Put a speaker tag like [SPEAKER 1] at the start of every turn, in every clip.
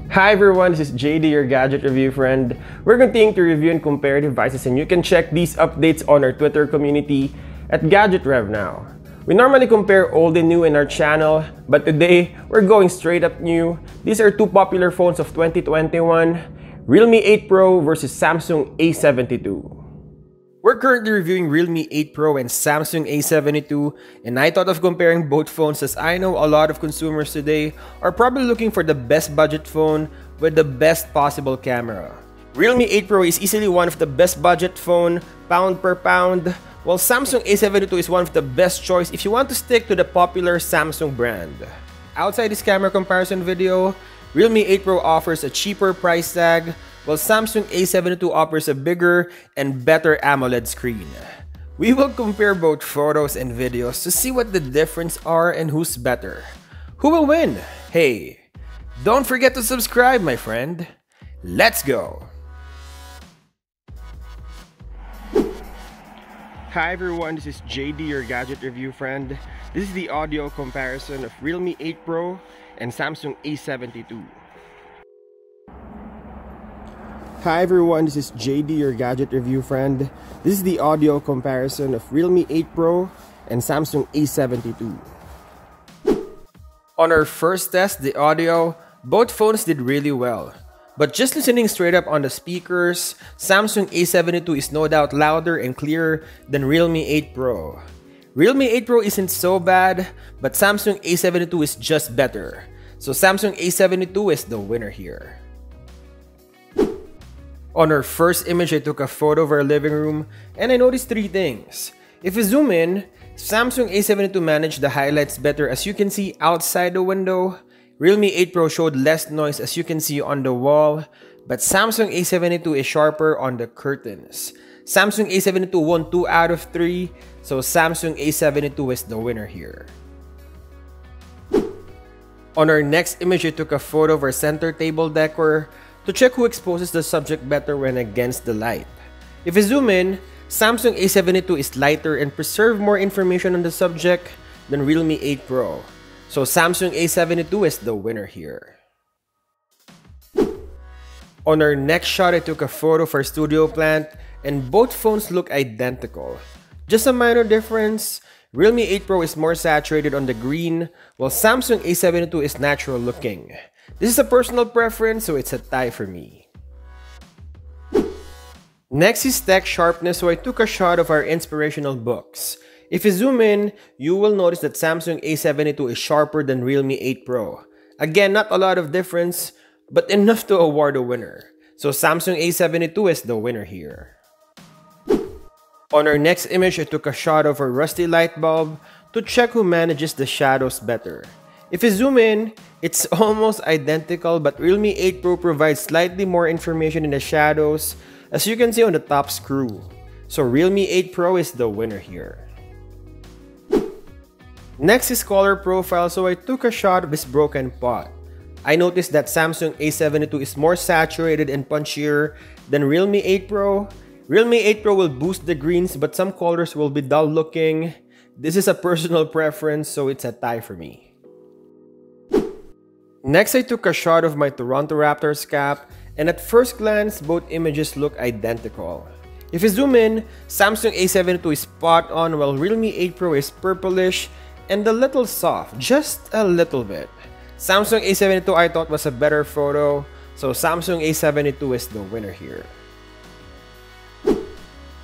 [SPEAKER 1] Hi everyone, this is JD, your gadget review friend. We're continuing to review and compare devices, and you can check these updates on our Twitter community at gadgetrevnow. We normally compare old and new in our channel, but today we're going straight up new. These are two popular phones of 2021, Realme 8 Pro versus Samsung A72. We're currently reviewing Realme 8 Pro and Samsung A72, and I thought of comparing both phones as I know a lot of consumers today are probably looking for the best budget phone with the best possible camera. Realme 8 Pro is easily one of the best budget phone, pound per pound, while Samsung A72 is one of the best choice if you want to stick to the popular Samsung brand. Outside this camera comparison video, Realme 8 Pro offers a cheaper price tag, while Samsung A72 offers a bigger and better AMOLED screen. We will compare both photos and videos to see what the difference are and who's better. Who will win? Hey, don't forget to subscribe, my friend. Let's go! Hi everyone, this is JD, your gadget review friend. This is the audio comparison of Realme 8 Pro and Samsung A72. Hi everyone, this is JD, your gadget review friend. This is the audio comparison of Realme 8 Pro and Samsung A72. On our first test, the audio, both phones did really well. But just listening straight up on the speakers, Samsung A72 is no doubt louder and clearer than Realme 8 Pro. Realme 8 Pro isn't so bad, but Samsung A72 is just better. So Samsung A72 is the winner here. On our first image, I took a photo of our living room and I noticed three things. If we zoom in, Samsung A72 managed the highlights better as you can see outside the window. Realme 8 Pro showed less noise as you can see on the wall, but Samsung A72 is sharper on the curtains. Samsung A72 won 2 out of 3, so Samsung A72 is the winner here. On our next image, I took a photo of our center table decor to check who exposes the subject better when against the light. If we zoom in, Samsung A72 is lighter and preserves more information on the subject than Realme 8 Pro. So Samsung A72 is the winner here. On our next shot, I took a photo of our studio plant and both phones look identical. Just a minor difference, Realme 8 Pro is more saturated on the green, while Samsung A72 is natural looking. This is a personal preference, so it's a tie for me. Next is tech sharpness, so I took a shot of our inspirational books. If you zoom in, you will notice that Samsung A72 is sharper than Realme 8 Pro. Again, not a lot of difference, but enough to award a winner. So Samsung A72 is the winner here. On our next image, I took a shot of our rusty light bulb to check who manages the shadows better. If you zoom in, it's almost identical, but Realme 8 Pro provides slightly more information in the shadows, as you can see on the top screw. So Realme 8 Pro is the winner here. Next is color profile, so I took a shot of this broken pot. I noticed that Samsung A72 is more saturated and punchier than Realme 8 Pro. Realme 8 Pro will boost the greens, but some colors will be dull looking. This is a personal preference, so it's a tie for me. Next, I took a shot of my Toronto Raptors cap, and at first glance, both images look identical. If you zoom in, Samsung A72 is spot on while Realme 8 Pro is purplish and a little soft, just a little bit. Samsung A72 I thought was a better photo, so Samsung A72 is the winner here.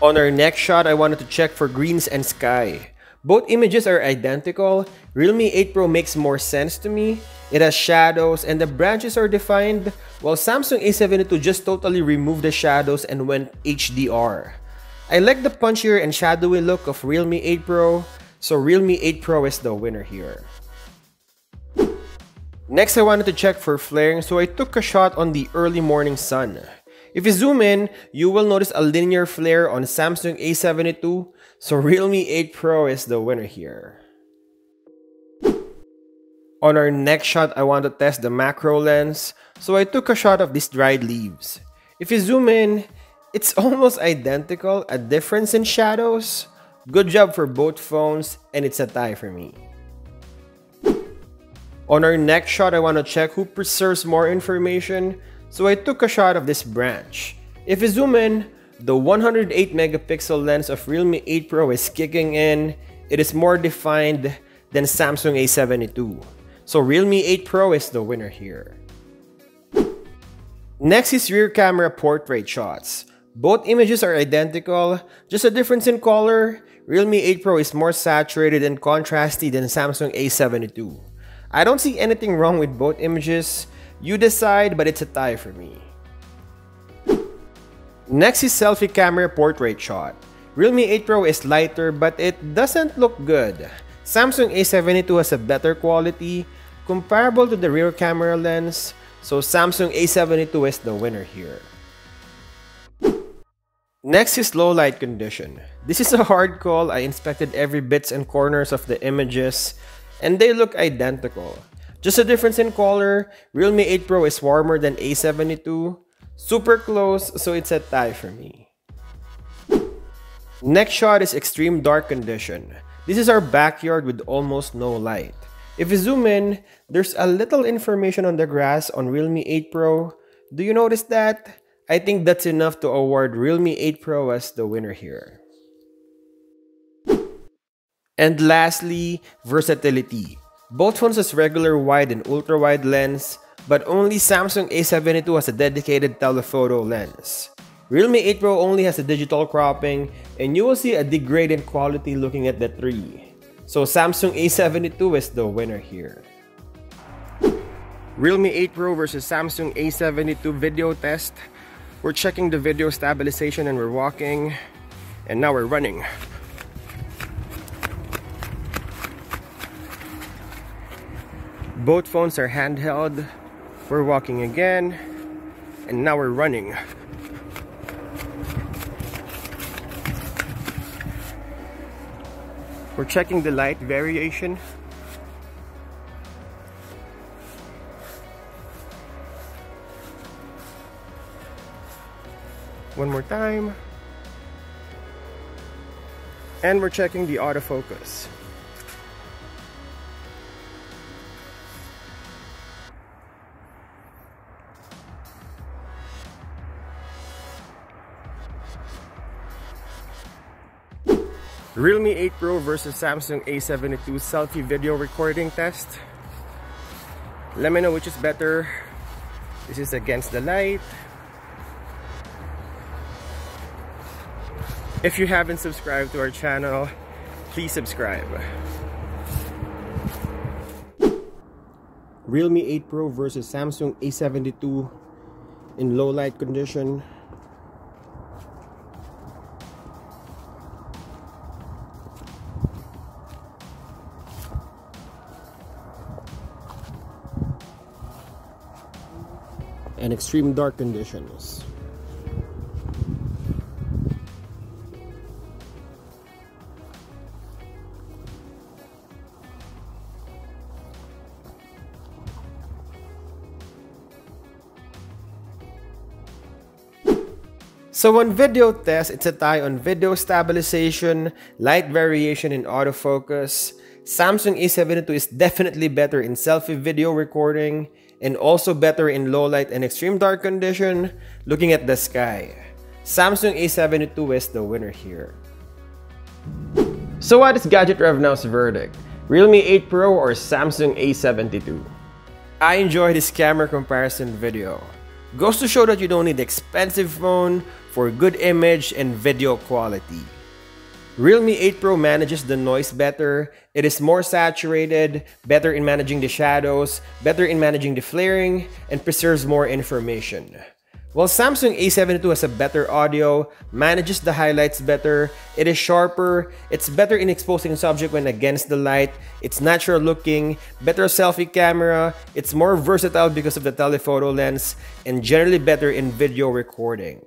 [SPEAKER 1] On our next shot, I wanted to check for greens and sky. Both images are identical. Realme 8 Pro makes more sense to me. It has shadows and the branches are defined, while Samsung A72 just totally removed the shadows and went HDR. I like the punchier and shadowy look of Realme 8 Pro, so Realme 8 Pro is the winner here. Next, I wanted to check for flaring, so I took a shot on the early morning sun. If you zoom in, you will notice a linear flare on Samsung A72, so Realme 8 Pro is the winner here. On our next shot, I want to test the macro lens, so I took a shot of these dried leaves. If you zoom in, it's almost identical, a difference in shadows. Good job for both phones, and it's a tie for me. On our next shot, I want to check who preserves more information, so I took a shot of this branch. If you zoom in, the 108 megapixel lens of Realme 8 Pro is kicking in. It is more defined than Samsung A72. So Realme 8 Pro is the winner here. Next is rear camera portrait shots. Both images are identical, just a difference in color. Realme 8 Pro is more saturated and contrasty than Samsung A72. I don't see anything wrong with both images. You decide, but it's a tie for me. Next is selfie camera portrait shot. Realme 8 Pro is lighter, but it doesn't look good. Samsung A72 has a better quality, comparable to the rear camera lens, so Samsung A72 is the winner here. Next is low light condition. This is a hard call. I inspected every bits and corners of the images, and they look identical. Just a difference in color. Realme 8 Pro is warmer than A72. Super close, so it's a tie for me. Next shot is extreme dark condition. This is our backyard with almost no light. If you zoom in, there's a little information on the grass on Realme 8 Pro. Do you notice that? I think that's enough to award Realme 8 Pro as the winner here. And lastly, versatility. Both phones has regular wide and ultra wide lens, but only Samsung A72 has a dedicated telephoto lens. Realme 8 Pro only has a digital cropping, and you will see a degrade in quality looking at the 3. So Samsung A72 is the winner here. Realme 8 Pro versus Samsung A72 video test. We're checking the video stabilization and we're walking, and now we're running. Both phones are handheld. We're walking again, and now we're running. We're checking the light variation. One more time. And we're checking the autofocus. Realme 8 Pro versus Samsung A72 selfie video recording test. Let me know which is better. This is against the light. If you haven't subscribed to our channel, please subscribe. Realme 8 Pro versus Samsung A72 in low light condition. And extreme dark conditions. So on video test, it's a tie on video stabilization, light variation, and autofocus. Samsung A72 is definitely better in selfie video recording, and also better in low light and extreme dark condition, looking at the sky. Samsung A72 is the winner here. So what is Gadget RevNow's verdict? Realme 8 Pro or Samsung A72? I enjoyed this camera comparison video. Goes to show that you don't need expensive phone for good image and video quality. Realme 8 Pro manages the noise better, it is more saturated, better in managing the shadows, better in managing the flaring, and preserves more information. While Samsung A72 has a better audio, manages the highlights better, it is sharper, it's better in exposing subject when against the light, it's natural looking, better selfie camera, it's more versatile because of the telephoto lens, and generally better in video recording.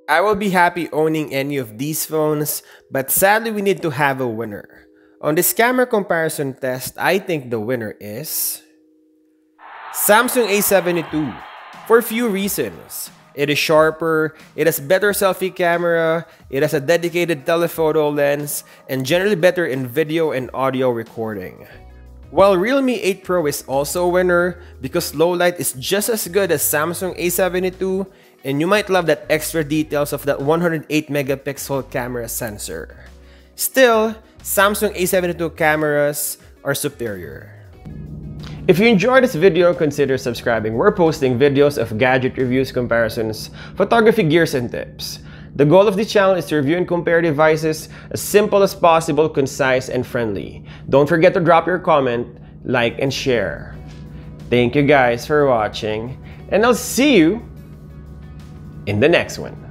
[SPEAKER 1] I will be happy owning any of these phones, but sadly we need to have a winner. On this camera comparison test, I think the winner is Samsung A72 for a few reasons. It is sharper, it has better selfie camera, it has a dedicated telephoto lens, and generally better in video and audio recording. While Realme 8 Pro is also a winner because low light is just as good as Samsung A72, and you might love that extra details of that 108 megapixel camera sensor. Still, Samsung A72 cameras are superior. If you enjoyed this video, consider subscribing. We're posting videos of gadget reviews, comparisons, photography gears, and tips. The goal of this channel is to review and compare devices as simple as possible, concise, and friendly. Don't forget to drop your comment, like, and share. Thank you guys for watching, and I'll see you in the next one.